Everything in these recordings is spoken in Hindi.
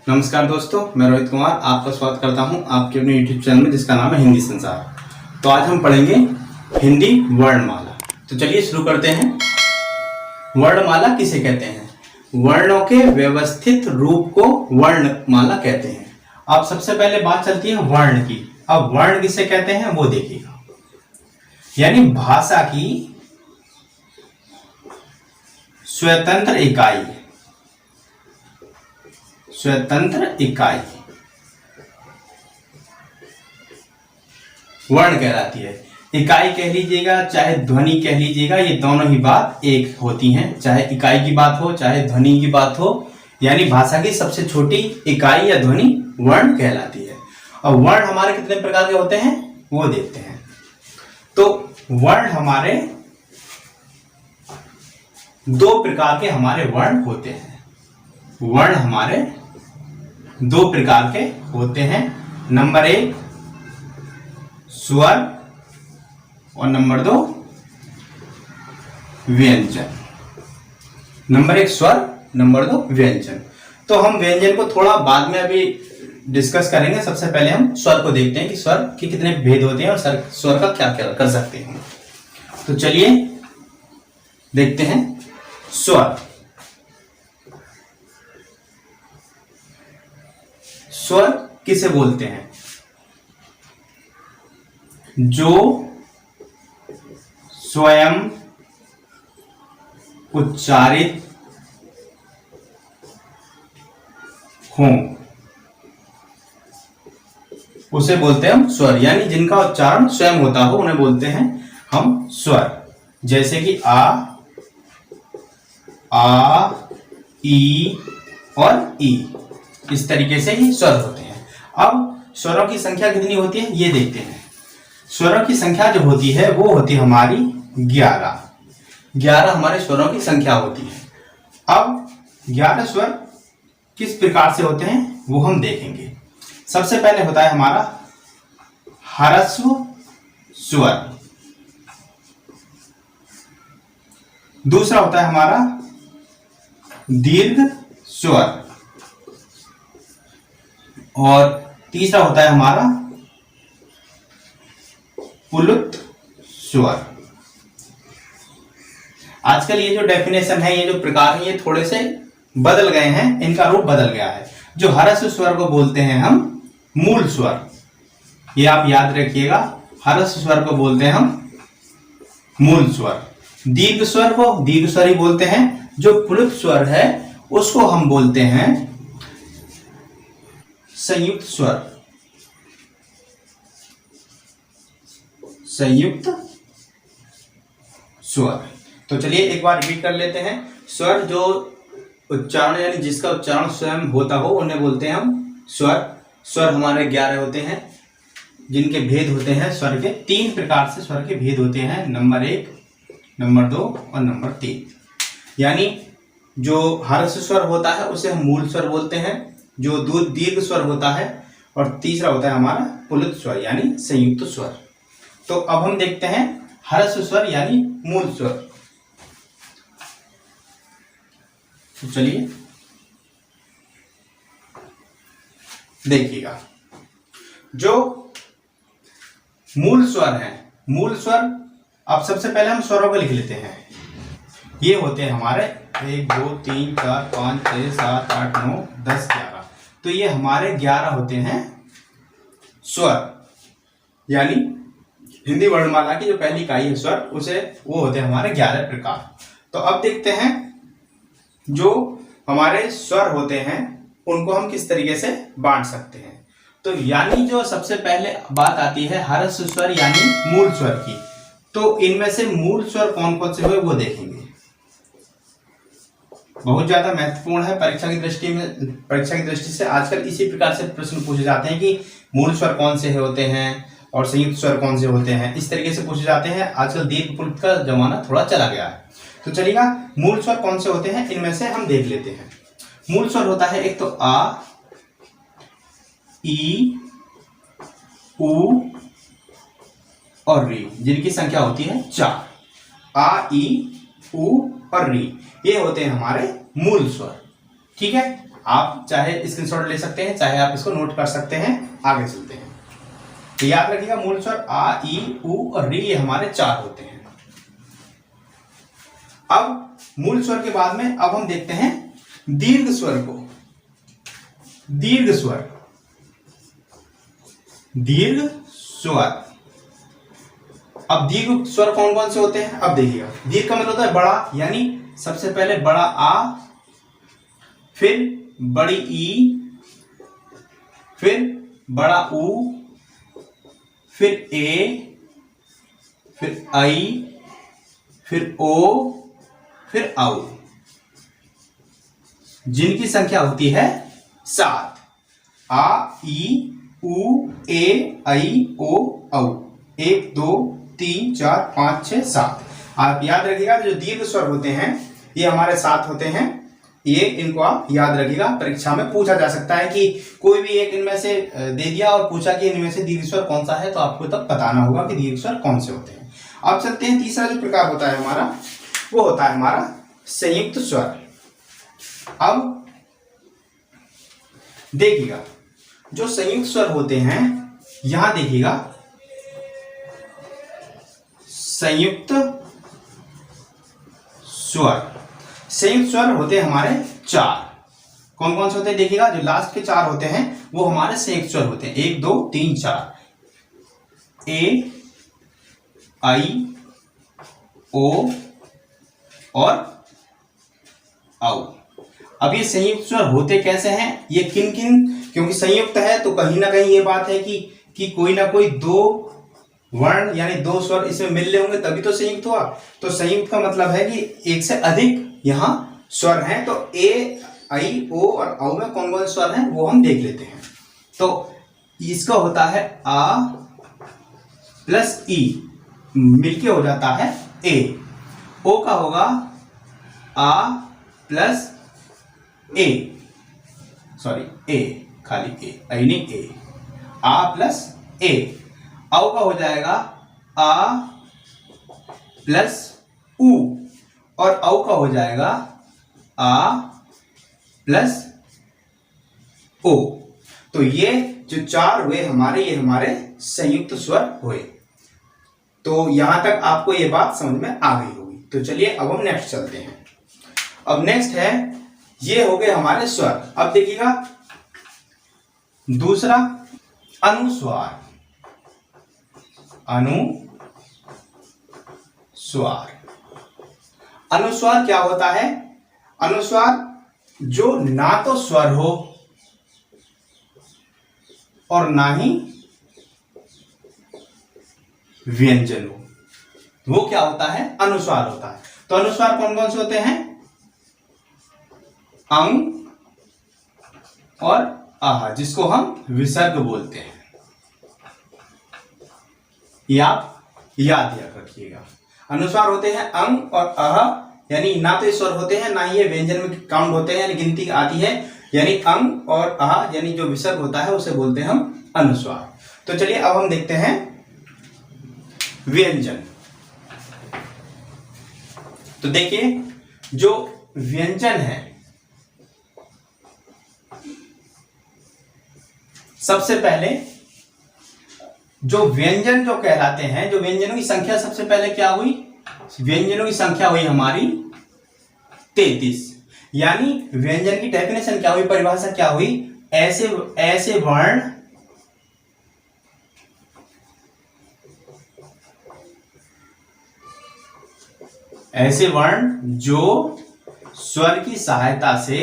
नमस्कार दोस्तों, मैं रोहित कुमार आपका स्वागत करता हूं आपके अपने YouTube चैनल में जिसका नाम है हिंदी संसार। तो आज हम पढ़ेंगे हिंदी वर्णमाला। तो चलिए शुरू करते हैं। वर्णमाला किसे कहते हैं? वर्णों के व्यवस्थित रूप को वर्णमाला कहते हैं। अब सबसे पहले बात चलती है वर्ण की। अब वर्ण किसे कहते हैं वो देखिएगा, यानी भाषा की स्वतंत्र इकाई। स्वतंत्र इकाई वर्ण कहलाती है। इकाई कह लीजिएगा चाहे ध्वनि कह लीजिएगा, ये दोनों ही बात एक होती हैं। चाहे इकाई की बात हो चाहे ध्वनि की बात हो, यानी भाषा की सबसे छोटी इकाई या ध्वनि वर्ण कहलाती है। और वर्ण हमारे कितने प्रकार के होते हैं वो देखते हैं। तो वर्ण हमारे दो प्रकार के हमारे वर्ण होते हैं। वर्ण हमारे दो प्रकार के होते हैं। नंबर 1 स्वर और नंबर 2 व्यंजन। नंबर 1 स्वर, नंबर 2 व्यंजन। तो हम व्यंजन को थोड़ा बाद में अभी डिस्कस करेंगे। सबसे पहले हम स्वर को देखते हैं कि स्वर के कितने भेद होते हैं और स्वर का क्या क्या कर सकते हैं। तो चलिए देखते हैं स्वर। स्वर किसे बोलते हैं? जो स्वयं उच्चारित हों उसे बोलते हैं हम स्वर, यानी जिनका उच्चारण स्वयं होता हो उन्हें बोलते हैं हम स्वर। जैसे कि आ, ई और ई, इस तरीके से ही स्वर होते हैं। अब स्वरों की संख्या कितनी होती है ये देखते हैं। स्वरों की संख्या जो होती है वो होती है हमारी 11 हमारे स्वरों की संख्या होती है। अब 11 स्वर किस प्रकार से होते हैं वो हम देखेंगे। सबसे पहले होता है हमारा ह्रस्व स्वर, दूसरा होता है हमारा दीर्घ स्वर और तीसरा होता है हमारा पुलुत स्वर। आजकल ये जो डेफिनेशन है, ये जो प्रकार है, ये थोड़े से बदल गए हैं, इनका रूप बदल गया है। जो ह्रस्व स्वर को बोलते हैं हम मूल स्वर, ये आप याद रखिएगा। ह्रस्व स्वर को बोलते हैं हम मूल स्वर। दीर्घ स्वर को दीर्घ स्वर ही बोलते हैं। जो पुलुत स्वर है उसको हम बोलते हैं संयुक्त स्वर। संयुक्त स्वर। तो चलिए एक बार रिपीट कर लेते हैं। स्वर जो उच्चारण यानी जिसका उच्चारण स्वयं होता हो उन्हें बोलते हैं हम स्वर। स्वर हमारे 11 होते हैं, जिनके भेद होते हैं स्वर के 3 प्रकार से स्वर के भेद होते हैं। नंबर 1, नंबर 2 और नंबर 3। यानी जो ह्रस्व स्वर होता है उसे हम मूल स्वर बोलते हैं, जो दीर्घ स्वर होता है, और तीसरा होता है हमारा पुलुत स्वर यानी संयुक्त स्वर। तो अब हम देखते हैं ह्रस्व स्वर यानी मूल स्वर। तो चलिए देखिएगा, जो मूल स्वर है, मूल स्वर, अब सबसे पहले हम स्वरों को लिख लेते हैं। ये होते हैं हमारे 1 2 3 4 5 6 7 8 9 10 11। तो ये हमारे 11 होते हैं स्वर, यानी हिंदी वर्णमाला की जो पहली इकाई है स्वर, उसे वो होते हैं हमारे 11 प्रकार। तो अब देखते हैं जो हमारे स्वर होते हैं उनको हम किस तरीके से बांट सकते हैं। तो यानी जो सबसे पहले बात आती है ह्रस्व स्वर यानी मूल स्वर की। तो इनमें से मूल स्वर कौन कौन से हुए वो देखेंगे। बहुत ज्यादा महत्वपूर्ण है परीक्षा की दृष्टि से। आजकल इसी प्रकार से प्रश्न पूछे जाते हैं कि मूल स्वर कौन से होते हैं और संयुक्त स्वर कौन से होते हैं, इस तरीके से पूछे जाते हैं। आजकल दीर्घ पुलुत का जमाना थोड़ा चला गया है। तो चलिएगा, मूल स्वर कौन से होते हैं इनमें से हम देख लेते हैं। मूल स्वर होता है एक तो आ, ई, उ और री, जिनकी संख्या होती है 4। आ, ई, उ और री, ये होते हैं हमारे मूल स्वर। ठीक है। आप चाहे स्क्रीनशॉट ले सकते हैं, चाहे आप इसको नोट कर सकते हैं। आगे चलते हैं। तो याद रखिएगा मूल स्वर आ, ई, उ और री ये हमारे 4 होते हैं। अब मूल स्वर के बाद में अब हम देखते हैं दीर्घ स्वर को। दीर्घ स्वर, दीर्घ स्वर। अब दीर्घ स्वर कौन कौन से होते हैं अब देखिएगा। दीर्घ का मतलब होता है बड़ा, यानी सबसे पहले बड़ा आ, फिर बड़ी ई, फिर बड़ा ऊ, फिर ए, फिर आई, फिर ओ, फिर औ, जिनकी संख्या होती है 7। आ, ई, उ, ए, आई, ओ, औ। 1 2 3 4 5 6 7। आप याद रखिएगा जो दीर्घ स्वर होते हैं ये हमारे 7 होते हैं। ये इनको आप याद रखिएगा, परीक्षा में पूछा जा सकता है कि कोई भी एक इनमें से दे दिया और पूछा कि इनमें से दीर्घ स्वर कौन सा है, तो आपको तब बताना होगा कि दीर्घ स्वर कौन से होते हैं। अब चलते हैं तीसरा जो प्रकार होता है हमारा, वो होता है हमारा संयुक्त स्वर। अब देखिएगा जो संयुक्त स्वर होते हैं, यहां देखिएगा संयुक्त स्वर। संयुक्त स्वर होते हैं हमारे 4। कौन कौन से होते हैं देखिएगा, जो लास्ट के 4 होते हैं वो हमारे संयुक्त स्वर होते हैं। 1 2 3 4। ए, आई, ओ और औ। अब ये संयुक्त स्वर होते कैसे हैं, ये किन किन, क्योंकि संयुक्त है तो कहीं ना कहीं ये बात है कि कोई ना कोई 2 वर्ण यानी 2 स्वर इसमें मिल होंगे तभी तो संयुक्त हुआ। तो संयुक्त का मतलब है कि एक से अधिक यहाँ स्वर हैं। तो ए, आई, ओ और औ में कौन कौन स्वर हैं वो हम देख लेते हैं। तो इसका होता है आ प्लस ई मिलके हो जाता है ए। ओ का होगा आ प्लस ए, सॉरी ए, खाली ए, आई नहीं ए, आ प्लस ए। औ का हो जाएगा आ प्लस उ और औ का हो जाएगा आ प्लस ओ। तो ये जो 4 हुए हमारे, ये हमारे संयुक्त स्वर हुए। तो यहां तक आपको ये बात समझ में आ गई होगी। तो चलिए अब हम नेक्स्ट चलते हैं। अब नेक्स्ट है, ये हो गए हमारे स्वर। अब देखिएगा दूसरा अनुस्वार। अनुस्वार, अनुस्वार क्या होता है? अनुस्वार जो ना तो स्वर हो और ना ही व्यंजन हो, वो क्या होता है? अनुस्वार होता है। तो अनुस्वार कौन कौन से होते हैं? अंग और आह, जिसको हम विसर्ग बोलते हैं। ये आप याद रखिएगा। अनुस्वार होते हैं अंग और अह, यानी ना तो स्वर होते हैं ना ही ये व्यंजन में काउंट होते हैं, यानी गिनती आती है। यानी अंग और अह यानी जो विसर्ग होता है उसे बोलते हैं हम अनुस्वार। तो चलिए अब हम देखते हैं व्यंजन। तो देखिए जो व्यंजन है, सबसे पहले जो व्यंजन जो कहलाते हैं, जो व्यंजनों की संख्या सबसे पहले क्या हुई? व्यंजनों की संख्या हुई हमारी 33। यानी व्यंजन की डेफिनेशन क्या हुई, परिभाषा क्या हुई? ऐसे वर्ण जो स्वर की सहायता से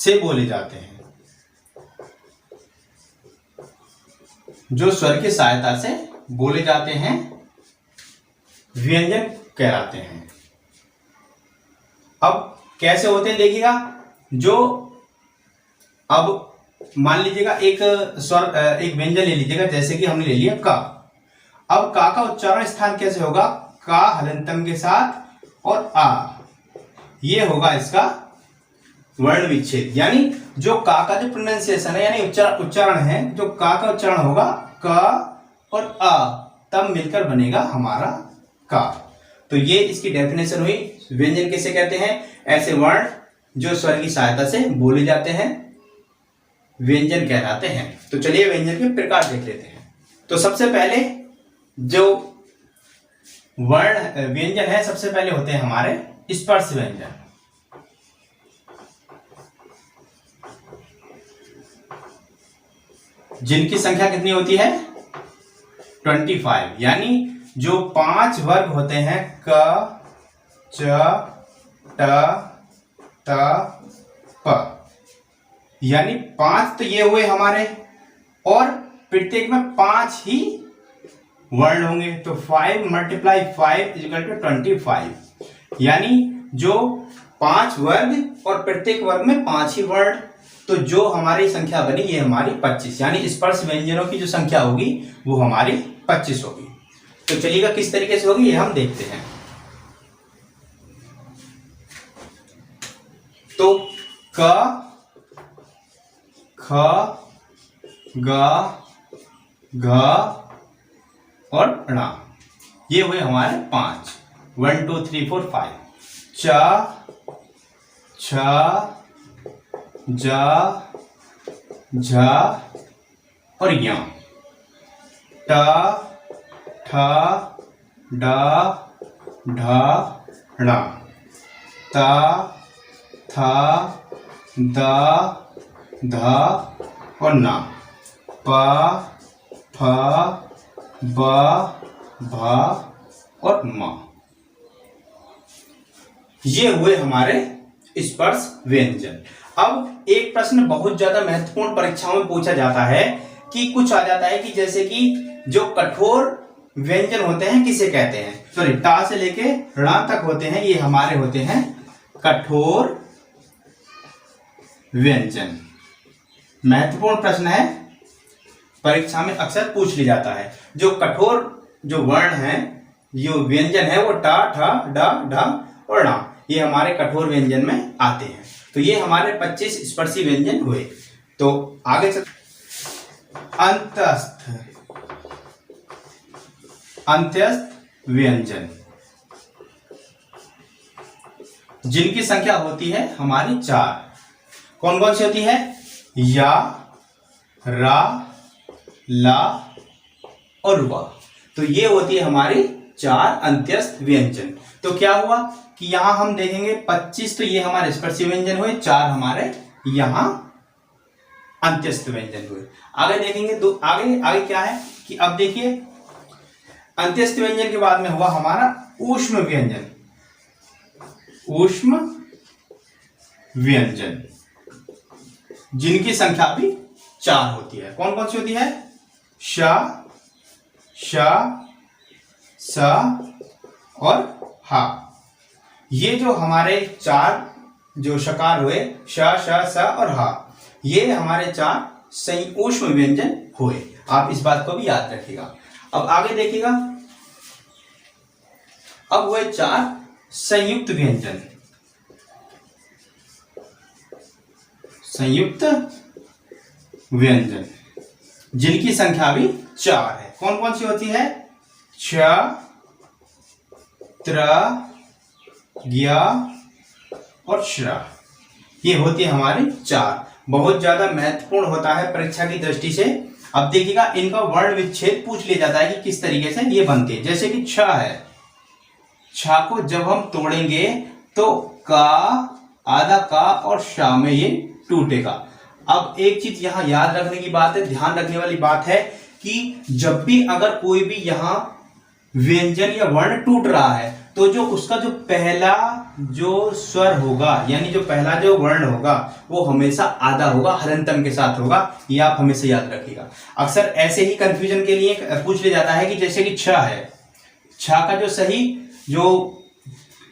बोले जाते हैं, जो स्वर की सहायता से बोले जाते हैं व्यंजन कहलाते हैं। अब कैसे होते हैं देखिएगा। जो अब मान लीजिएगा एक स्वर, एक व्यंजन ले लीजिएगा, जैसे कि हमने ले लिया का। अब का उच्चारण स्थान कैसे होगा? का हलंतम के साथ और आ, ये होगा इसका वर्ण विच्छेद। यानी जो का जो प्रोनाउंसिएशन है, यानी उच्चारण है, जो का उच्चारण होगा क और अ, तब मिलकर बनेगा हमारा का। तो ये इसकी डेफिनेशन हुई। व्यंजन किसे कहते हैं? ऐसे वर्ण जो स्वर की सहायता से बोले जाते हैं व्यंजन कहलाते हैं। तो चलिए व्यंजन के प्रकार देख लेते हैं। तो सबसे पहले जो वर्ण व्यंजन है, सबसे पहले होते हैं हमारे स्पर्श व्यंजन। जिनकी संख्या कितनी होती है? 25। यानी जो 5 वर्ग होते हैं क, च, ट, त, प, यानी 5 तो ये हुए हमारे, और प्रत्येक में 5 ही वर्ण होंगे। तो 5 × 5 = 25। यानी जो 5 वर्ग और प्रत्येक वर्ग में 5 ही वर्ण, तो जो हमारी संख्या बनी ये हमारी 25। यानी स्पर्श व्यंजनों की जो संख्या होगी वो हमारी 25 होगी। तो चलिएगा किस तरीके से होगी ये हम देखते हैं। तो क, ख, ग, घ और ण, ये हुए हमारे 5। 1 2 3 4 5। च, छ, ज, झ और य। ट, ठ, ड, ढ, ण। त, थ, द, ध और न। प, फ, ब, भ और म। ये हुए हमारे स्पर्श व्यंजन। अब एक प्रश्न बहुत ज्यादा महत्वपूर्ण परीक्षाओं में पूछा जाता है कि कुछ आ जाता है कि जैसे कि जो कठोर व्यंजन होते हैं किसे कहते हैं? सॉरी, टा से लेके ऋ तक होते हैं, ये हमारे होते हैं कठोर व्यंजन। महत्वपूर्ण प्रश्न है, परीक्षा में अक्सर पूछ लिया जाता है। जो कठोर जो वर्ण है, जो व्यंजन है वो टा, ठ, ड, ढ और ण, ये हमारे कठोर व्यंजन में आते हैं। तो ये हमारे 25 स्पर्शी व्यंजन हुए। तो आगे चल, अंतस्थ अंत्यस्थ व्यंजन, जिनकी संख्या होती है हमारी 4। कौन कौन सी होती है? या, रा, ला और वा। तो ये होती है हमारी 4 अंत्यस्थ व्यंजन। तो क्या हुआ कि यहां हम देखेंगे 25 तो ये हमारे स्पर्शी व्यंजन हुए, 4 हमारे यहां अंत्यस्थ व्यंजन हुए। आगे देखेंगे तो आगे क्या है कि अब देखिए अंत्यस्थ व्यंजन के बाद में हुआ हमारा ऊष्म व्यंजन। ऊष्म व्यंजन, जिनकी संख्या भी 4 होती है। कौन कौन सी होती है? श, श, स और हा। ये जो हमारे 4 जो शकार हुए, श, श, स और हा, ये हमारे 4 ऊष्म व्यंजन हुए। आप इस बात को भी याद रखिएगा। अब आगे देखिएगा, अब हुए 4 संयुक्त व्यंजन। संयुक्त व्यंजन, जिनकी संख्या भी 4 है। कौन कौन सी होती है? छ, त्र, ज्ञ और श्र, ये होती है हमारी 4। बहुत ज्यादा महत्वपूर्ण होता है परीक्षा की दृष्टि से। अब देखिएगा इनका वर्ण विच्छेद पूछ लिया जाता है कि किस तरीके से ये बनते हैं। जैसे कि छ है, छ को जब हम तोड़ेंगे तो का, आधा का और शा में ये टूटेगा। अब एक चीज यहां याद रखने की बात है, ध्यान रखने वाली बात है कि जब भी अगर कोई भी यहां व्यंजन या वर्ण टूट रहा है तो जो उसका जो पहला जो स्वर होगा, यानी जो पहला जो वर्ण होगा वो हमेशा आधा होगा, हलंतम के साथ होगा। ये आप हमेशा याद रखिएगा। अक्सर ऐसे ही कंफ्यूजन के लिए पूछ लिया जाता है कि जैसे कि छ है, छ का जो सही जो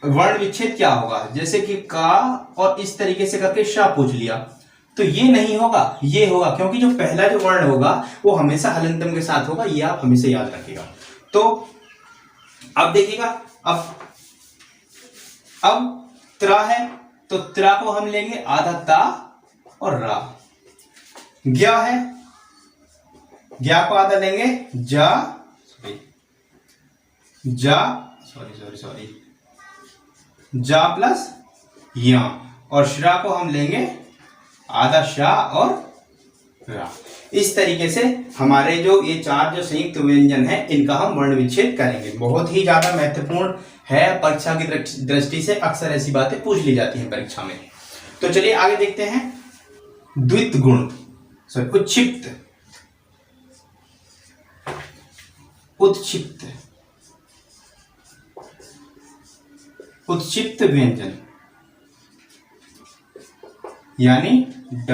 वर्ण विच्छेद क्या होगा? जैसे कि का और इस तरीके से करके शा पूछ लिया तो ये नहीं होगा, ये होगा, क्योंकि जो पहला जो वर्ण होगा वो हमेशा हलंतम के साथ होगा। ये आप हमेशा याद रखिएगा। तो अब देखिएगा, अब त्रा है तो त्रा को हम लेंगे आधा ता और रा। ज्ञा है, ज्ञा को आधा लेंगे जा, सॉरी जा प्लस या, और श्रा को हम लेंगे आधा शा और रा। इस तरीके से हमारे जो ये चार जो संयुक्त व्यंजन है इनका हम वर्ण विच्छेद करेंगे। बहुत ही ज्यादा महत्वपूर्ण है, परीक्षा की दृष्टि से अक्सर ऐसी बातें पूछ ली जाती हैं परीक्षा में। तो चलिए आगे देखते हैं। द्वित गुण उत्क्षिप्त उत्क्षिप्त उत्क्षिप्त व्यंजन यानी ड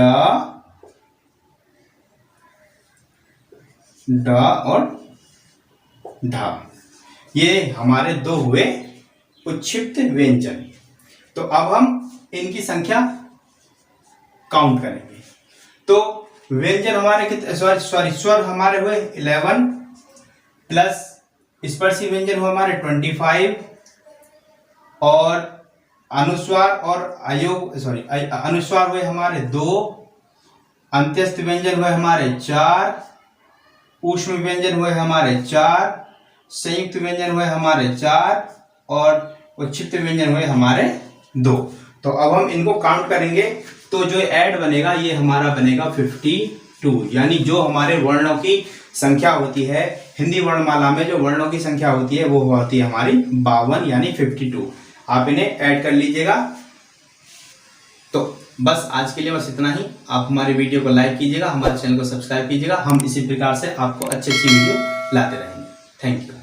और ढा, ये हमारे दो हुए उत्क्षिप्त व्यंजन। तो अब हम इनकी संख्या काउंट करेंगे। तो व्यंजन हमारे कितने, स्वर हमारे हुए 11 प्लस स्पर्शी व्यंजन हुए हमारे 25 और अनुस्वार और अनुस्वार हुए हमारे 2, अंत्यस्थ व्यंजन हुए हमारे 4, ऊष्म व्यंजन हुए हमारे 4, संयुक्त व्यंजन हुए हमारे 4 और उत्क्षिप्त व्यंजन हुए हमारे 2। तो अब हम इनको काउंट करेंगे तो जो ऐड बनेगा ये हमारा बनेगा 52, यानी जो हमारे वर्णों की संख्या होती है हिंदी वर्णमाला में, जो वर्णों की संख्या होती है वो होती है हमारी 52 यानी 52। आप इन्हें ऐड कर लीजिएगा। तो बस आज के लिए बस इतना ही। आप हमारे वीडियो को लाइक कीजिएगा, हमारे चैनल को सब्सक्राइब कीजिएगा। हम इसी प्रकार से आपको अच्छी वीडियो लाते रहेंगे। Thank you.